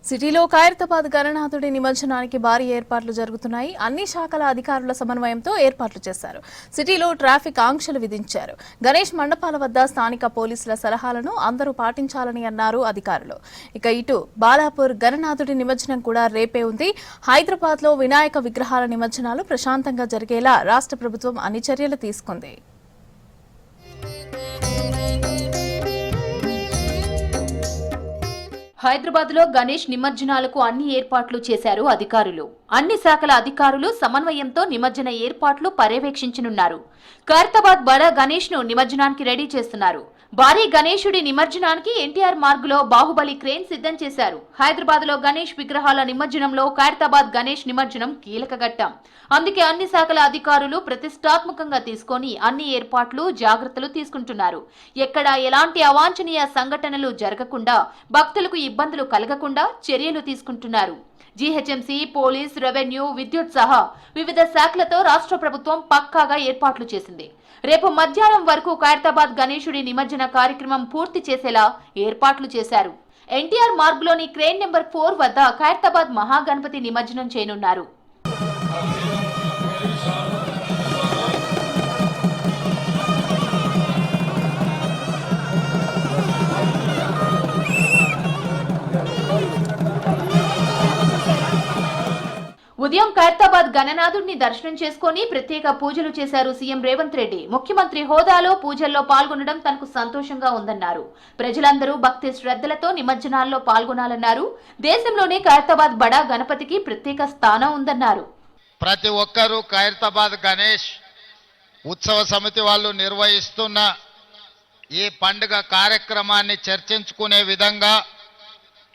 సిటీలో ఖైరతాబాద్ గణనాథుడి నిమజ్జనానికి భారీ ఏర్పాట్లు జరుగుతున్నాయి. అన్ని శాఖల అధికారుల సమన్వయంతో ఏర్పాట్లు చేశారు. సిటీలో ట్రాఫిక్ ఆంక్షలు విధించారు. గణేష్ మండపాల వద్ద స్థానిక పోలీసుల సలహాలను అందరూ పాటించాలని అన్నారు అధికారులు. ఇక ఇటు బాలాపూర్ గణనాథుడి నిమజ్జనం కూడా రేపే ఉంది. హైదరాబాద్లో వినాయక విగ్రహాల నిమజ్జనాలు ప్రశాంతంగా జరిగేలా రాష్ట్ర ప్రభుత్వం అన్ని చర్యలు తీసుకుంది. హైదరాబాద్ లో గణేష్ నిమజ్జనాలకు అన్ని ఏర్పాట్లు చేశారు అధికారులు. అన్ని శాఖల అధికారులు సమన్వయంతో నిమజ్జన ఏర్పాట్లు పర్యవేక్షించనున్నారు. ఖైరతాబాద్ బడా గణేష్ ను నిమజ్జనానికి రెడీ చేస్తున్నారు. భారీ గణేశుడి నిమజ్జనానికి ఎన్టీఆర్ మార్గులో బాహుబలి క్రేన్ సిద్ధం చేశారు. హైదరాబాద్ లో గణేష్ విగ్రహాల నిమజ్జనంలో ఖైరతాబాద్ గణేష్ నిమజ్జనం కీలక ఘట్టం. అందుకే అన్ని శాఖల అధికారులు ప్రతిష్టాత్మకంగా తీసుకొని అన్ని ఏర్పాట్లు జాగ్రత్తలు తీసుకుంటున్నారు. ఎక్కడ ఎలాంటి అవాంఛనీయ సంఘటనలు జరగకుండా, భక్తులకు ఇబ్బందులు కలగకుండా చర్యలు తీసుకుంటున్నారు. జీహెచ్ఎంసీ, పోలీస్, రెవెన్యూ, విద్యుత్ సహా వివిధ శాఖలతో రాష్ట్ర ప్రభుత్వం పక్కాగా ఏర్పాట్లు చేసింది. రేపు మధ్యాహ్నం వరకు ఖైరతాబాద్ గణేశుడి నిమజ్జన కార్యక్రమం పూర్తి చేసేలా ఏర్పాట్లు చేశారు. ఎన్టీఆర్ మార్గ్లోని క్రేన్ నెంబర్ 4 వద్ద ఖైరతాబాద్ మహాగణపతి నిమజ్జనం చేయనున్నారు. ఉదయం ఖైరతాబాద్ గణనాథుడిని దర్శనం చేసుకుని ప్రత్యేక పూజలు చేశారు సీఎం రేవంత్ రెడ్డి. ముఖ్యమంత్రి హోదాలో పూజల్లో పాల్గొనడం తనకు సంతోషంగా ఉందన్నారు. ప్రజలందరూ భక్తి శ్రద్ధలతో నిమజ్జనాల్లో పాల్గొనాలన్నారు. దేశంలోనే ఖైరతాబాద్ బడా గణపతికి ప్రత్యేక స్థానం ఉందన్నారు. ప్రతి ఒక్కరూ ఖైరతాబాద్ గణేష్ ఉత్సవ సమితి వాళ్ళు నిర్వహిస్తున్న ఈ పండుగ కార్యక్రమాన్ని చర్చించుకునే విధంగా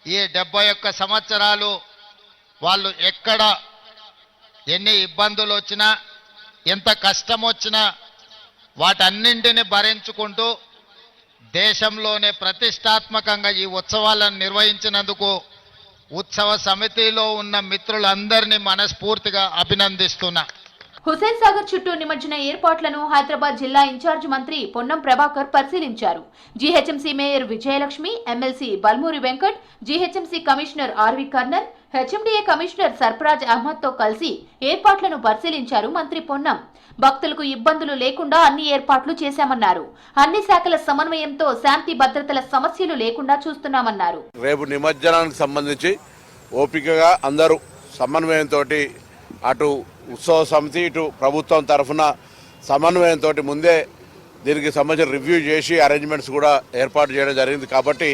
ఈ 71 సంవత్సరాలు వాళ్ళు ఎక్కడ ఎన్ని ఇబ్బందులు వచ్చినా, ఎంత కష్టం వచ్చినా వాటన్నింటిని భరించుకుంటూ దేశంలోనే ప్రతిష్టాత్మకంగా ఈ ఉత్సవాలను నిర్వహించినందుకు ఉత్సవ సమితిలో ఉన్న మిత్రులందరినీ మనస్ఫూర్తిగా అభినందిస్తున్నా. హుసేన్ సాగర్ చుట్టూ నిమజ్జన ఏర్పాట్లను హైదరాబాద్ జిల్లా ఇన్ఛార్జ్ మంత్రి పొన్నం ప్రభాకర్ పరిశీలించారు. GHMC mayor Vijayalakshmi, MLC Balmuri Venkat, GHMC commissioner RV Karnan, HMDA commissioner Sarfaraz Ahmed తో కలిసి ఏర్పాట్లను పరిశీలించారు మంత్రి పొన్నం. భక్తులకు ఇబ్బందులు లేకుండా అన్ని ఏర్పాట్లు చేశామన్నారు. అన్ని శాఖల సమన్వయంతో శాంతి భద్రతల సమస్యలు లేకుండా చూస్తున్నామన్నారు. రేపు నిమజ్జనానికి సంబంధించి ఓపికగా అందరూ సమన్వయంతో, అటు ఉత్సవ సమితి ఇటు ప్రభుత్వం తరఫున సమన్వయంతో ముందే దీనికి సంబంధించిన రివ్యూ చేసి అరేంజ్మెంట్స్ కూడా ఏర్పాటు చేయడం జరిగింది. కాబట్టి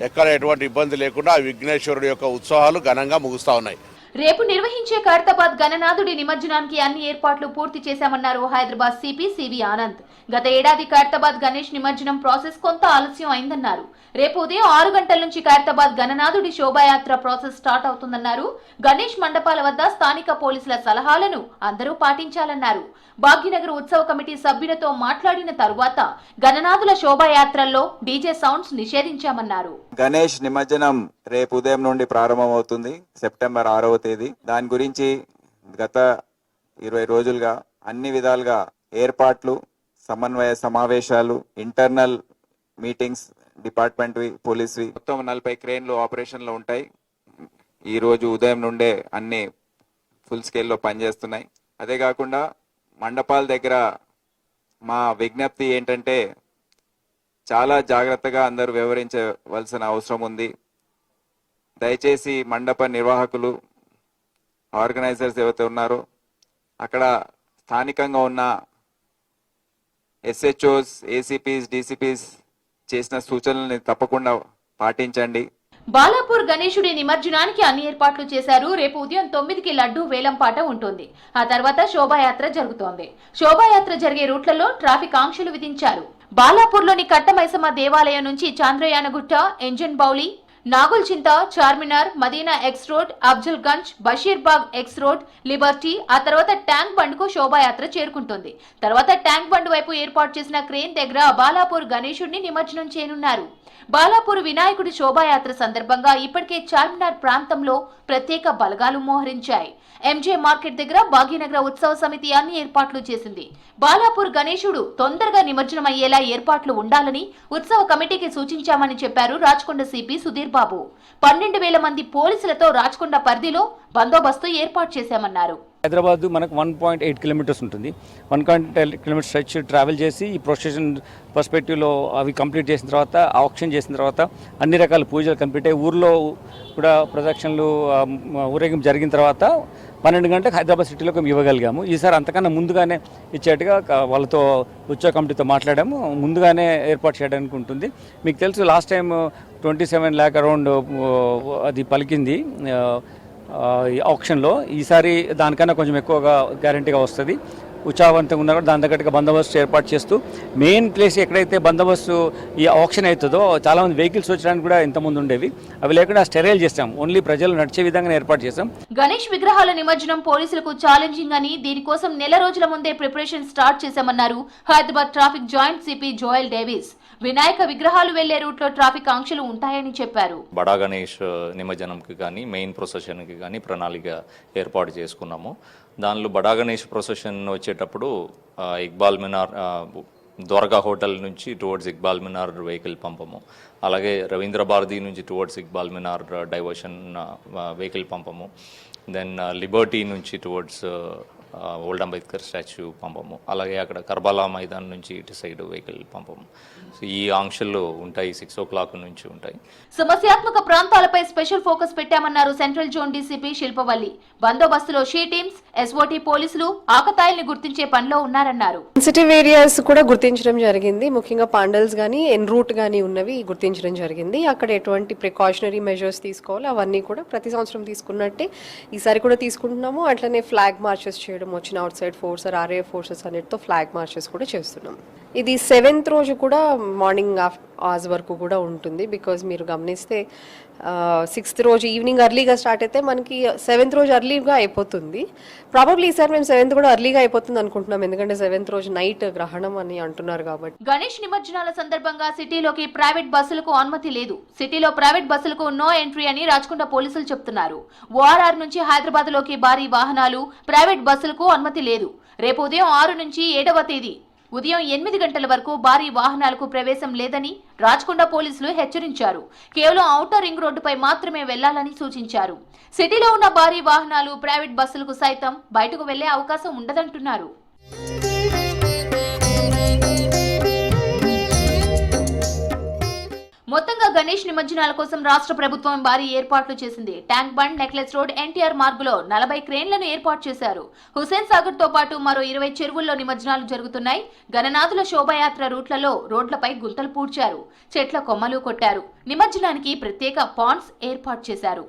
ఎక్కడ ఎటువంటి ఇబ్బంది లేకుండా విఘ్నేశ్వరుడి యొక్క ఉత్సవాలు ఘనంగా ముగుస్తా ఉన్నాయి. రేపు నిర్వహించే ఖైరతాబాద్ గణనాథుడి నిమజ్జనానికి అన్ని ఏర్పాట్లు పూర్తి చేశామన్నారు హైదరాబాద్ సిపి సివి ఆనంద్. గత ఏడాది ఖైరతాబాద్ గణేష్ నిమజ్జనం ప్రాసెస్ కొంత ఆలస్యం అయిందన్నారు. రేపు ఉదయం 6 గంటల నుంచి ఖైరతాబాద్ గణనాథుడి శోభాయాత్ర ప్రాసెస్ స్టార్ట్ అవుతుందన్నారు. గణేష్ మండపాల వద్ద స్థానిక పోలీసుల సలహాలను అందరూ పాటించాలన్నారు. భాగ్యనగర్ ఉత్సవ కమిటీ సభ్యులతో మాట్లాడిన తరువాత గణనాథుల శోభాయాత్రల్లో డీజే సౌండ్స్ నిషేధించామన్నారు. గణేష్ నిమజ్జనం రేపు ఉదయం నుండి ప్రారంభమవుతుంది, సెప్టెంబర్ 6వ తేదీ. దాని గురించి గత 20 రోజులుగా అన్ని విధాలుగా ఏర్పాట్లు, సమన్వయ సమావేశాలు, ఇంటర్నల్ మీటింగ్స్, డిపార్ట్మెంట్వి, పోలీస్వి, మొత్తం 40 క్రేన్లు ఆపరేషన్లో ఉంటాయి. ఈ రోజు ఉదయం నుండే అన్ని ఫుల్ స్కేల్లో పనిచేస్తున్నాయి. అదే కాకుండా మండపాల దగ్గర మా విజ్ఞప్తి ఏంటంటే చాలా జాగ్రత్తగా అందరూ వ్యవహరించవలసిన అవసరం ఉంది. దయచేసి మండప నిర్వాహకులు, ఆర్గనైజర్స్ ఎవరైతే ఉన్నారో అక్కడ స్థానికంగా ఉన్న ఎస్హెచ్ఓస్, ఏసీపీస్, డీసీపీస్ చేసిన సూచనల్ని తప్పకుండా పాటించండి. బాలాపూర్ గణేశుడి నిమజ్జనానికి అన్ని ఏర్పాట్లు చేశారు. రేపు ఉదయం 9కి లడ్డూ వేలంపాట ఉంటుంది. ఆ తర్వాత శోభాయాత్ర జరుగుతోంది. శోభాయాత్ర జరిగే రూట్లలో ట్రాఫిక్ ఆంక్షలు విధించారు. బాలాపూర్లోని కట్టమైసమ్మ దేవాలయం నుంచి Chandrayangutta, Engine Bowli, Nagulchinta, Charminar, Madina X road, Afzal Gunj, Basheerbagh X road, Liberty, ఆ తర్వాత ట్యాంక్ బండ్ కు శోభాయాత్ర చేరుకుంటుంది. తర్వాత ట్యాంక్ బండ్ వైపు ఏర్పాటు చేసిన క్రేన్ దగ్గర బాలాపూర్ గణేశుడిని నిమజ్జనం చేయనున్నారు. బాలాపూర్ వినాయకుడి శోభాయాత్ర సందర్భంగా ఇప్పటికే చార్మినార్ ప్రాంతంలో ప్రత్యేక బలగాలు మోహరించాయి. ఎంజే మార్కెట్ దగ్గర భాగ్యనగర ఉత్సవ సమితి అన్ని ఏర్పాట్లు చేసింది. బాలాపూర్ గణేశుడు తొందరగా నిమజ్జనం అయ్యేలా ఏర్పాట్లు ఉండాలని ఉత్సవ కమిటీకి సూచించామని చెప్పారు రాచకొండ సిపి సుధీర్ బాబు. 12,000 మంది పోలీసులతో రాచకొండ పరిధిలో బందోబస్తు ఏర్పాటు చేశామన్నారు. హైదరాబాద్ మనకు 1.8 కిలోమీటర్స్ ఉంటుంది. 1.8 కిలోమీటర్స్ స్ట్రెచ్ ట్రావెల్ చేసి ఈ ప్రొసెషన్ పర్స్పెక్టివ్లో అవి కంప్లీట్ చేసిన తర్వాత, ఆక్షన్ చేసిన తర్వాత అన్ని రకాల పూజలు కంప్లీట్ అయ్యి ఊర్లో కూడా ప్రదక్షిణలు ఊరేగింపు జరిగిన తర్వాత 12 గంటలకు హైదరాబాద్ సిటీలోకి మేము ఇవ్వగలిగాము. ఈసారి అంతకన్నా ముందుగానే ఇచ్చేట్టుగా వాళ్ళతో ఉత్సవ కమిటీతో మాట్లాడాము. ముందుగానే ఏర్పాటు చేయడానికి ఉంటుంది. మీకు తెలుసు లాస్ట్ టైం 27 lakh అరౌండ్ అది పలికింది ఆప్షన్లో. ఈసారి దానికన్నా కొంచెం ఎక్కువగా గ్యారంటీగా వస్తుంది. ఉత్సాహవంతంగా ఉన్నారు. దాని తగ్గట్టుగా బందోబస్తు ఏర్పాటు చేస్తూ మెయిన్ ప్లేస్ ఎక్కడైతే బందోబస్తు ఈ ఆప్షన్ అవుతుందో చాలామంది వెహికల్స్ వచ్చడానికి కూడా ఇంతకుముందు ఉండేవి, అవి లేకుండా స్టెరైల్ చేస్తాం. ఓన్లీ ప్రజలు నడిచే విధంగా ఏర్పాటు చేస్తాం. గణేష్ విగ్రహాల నిమజ్జనం పోలీసులకు ఛాలెంజింగ్ అని దీనికోసం నెల రోజుల ముందే ప్రిపరేషన్ స్టార్ట్ చేశామన్నారు Hyderabad traffic joint CP Joel Davis. Vinayaka విగ్రహాలు వెళ్లే రూట్లో ట్రాఫిక్ ఆంక్షలు ఉంటాయని చెప్పారు. బడా గణేష్ నిమజ్జనంకి కానీ మెయిన్ ప్రొసెషన్కి కానీ ప్రణాళిక ఏర్పాటు చేసుకున్నాము. దానిలో బడా గణేష్ ప్రొసెషన్ వచ్చేటప్పుడు ఇక్బాల్ మినార్ ద్వారకా హోటల్ నుంచి టువర్డ్స్ ఇక్బాల్ మినార్ వెహికల్ పంపము, అలాగే రవీంద్ర భారతి నుంచి టువర్డ్స్ ఇక్బాల్ మినార్ డైవర్షన్ వెహికల్ పంపము, దెన్ లిబర్టీ నుంచి టువర్డ్స్ ఓల్డ్ అంబేద్కర్ స్టాచ్యూ పంపము, అలాగే అక్కడ కర్బాలా మైదాన్ నుంచి ఇటు సైడ్ వెహికల్ పంపము. సో ఈ ఆంక్షలు ఉంటాయి, 6 o'clock నుంచి ఉంటాయి. సమస్యాత్మక ప్రాంతాలపై స్పెషల్ ఫోకస్ పెట్టామన్నారు సెంట్రల్ జోన్ డీసీపీ శిల్పవల్లి. బందోబస్తులో షీ టీమ్స్, ఎస్ఓటీ పోలీసులు ఆకతాయిల్ని గుర్తించే పనిలో ఉన్నారన్నారు. సెన్సిటివ్ ఏరియాస్ కూడా గుర్తించడం జరిగింది. ముఖ్యంగా పాండల్స్ కానీ ఎన్ రూట్ కానీ ఉన్నవి గుర్తించడం జరిగింది. అక్కడ ఎటువంటి ప్రికాషనరీ మెజర్స్ తీసుకోవాలి అవన్నీ కూడా ప్రతి సంవత్సరం తీసుకున్నట్టే ఈసారి కూడా తీసుకుంటున్నాము. అట్లనే ఫ్లాగ్ మార్చెస్ చేయడం, వచ్చిన అవుట్ సైడ్ ఫోర్స్ ఆర్ఏ ఫోర్సెస్ అన్నిటితో ఫ్లాగ్ మార్చెస్ కూడా చేస్తున్నాం. ఇది 7th రోజు కూడా మార్నింగ్ అవర్స్ వరకు కూడా ఉంటుంది. బికాజ్ మీరు గమనిస్తే 6th రోజు ఈవినింగ్ అర్లీగా స్టార్ట్ అయితే మనకి 7th రోజు అర్లీగా అయిపోతుంది. ప్రాబబ్లీ ఈసారి మేము 7th కూడా అర్లీగా అయిపోతుంది అనుకుంటున్నాం, ఎందుకంటే 7th రోజు నైట్ గ్రహణం అని అంటున్నారు కాబట్టి. గణేష్ నిమజ్జనాల సందర్భంగా సిటీలోకి ప్రైవేట్ బస్సులకు అనుమతి లేదు. సిటీలో ప్రైవేట్ బస్సులకు నో ఎంట్రీ అని రాచకొండ పోలీసులు చెప్తున్నారు. ఓఆర్ఆర్ నుంచి హైదరాబాద్ లోకి భారీ వాహనాలు, ప్రైవేట్ బస్సులకు అనుమతి లేదు. రేపు ఉదయం 6 నుంచి 7వ తేదీ ఉదయం 8 గంటల వరకు భారీ వాహనాలకు ప్రవేశం లేదని రాచకొండ పోలీసులు హెచ్చరించారు. కేవలం ఔటర్ రింగ్ రోడ్డుపై మాత్రమే వెళ్లాలని సూచించారు. సిటీలో ఉన్న భారీ వాహనాలు, ప్రైవేట్ బస్సులకు సైతం బయటకు వెళ్లే అవకాశం ఉండదంటున్నారు. మొత్తంగా గణేష్ నిమజ్జనాల కోసం రాష్ట్ర ప్రభుత్వం భారీ ఏర్పాట్లు చేసింది. Tank bund, necklace road, NTR మార్గులో 40 క్రేన్లను ఏర్పాటు చేశారు. హుసేన్ సాగర్ తో పాటు మరో 20 చెరువుల్లో నిమజ్జనాలు జరుగుతున్నాయి. గణనాథుల శోభాయాత్ర రూట్లలో రోడ్లపై గుంతలు పూడ్చారు, చెట్ల కొమ్మలు కొట్టారు. నిమజ్జనానికి ప్రత్యేక పాండ్స్ ఏర్పాటు చేశారు.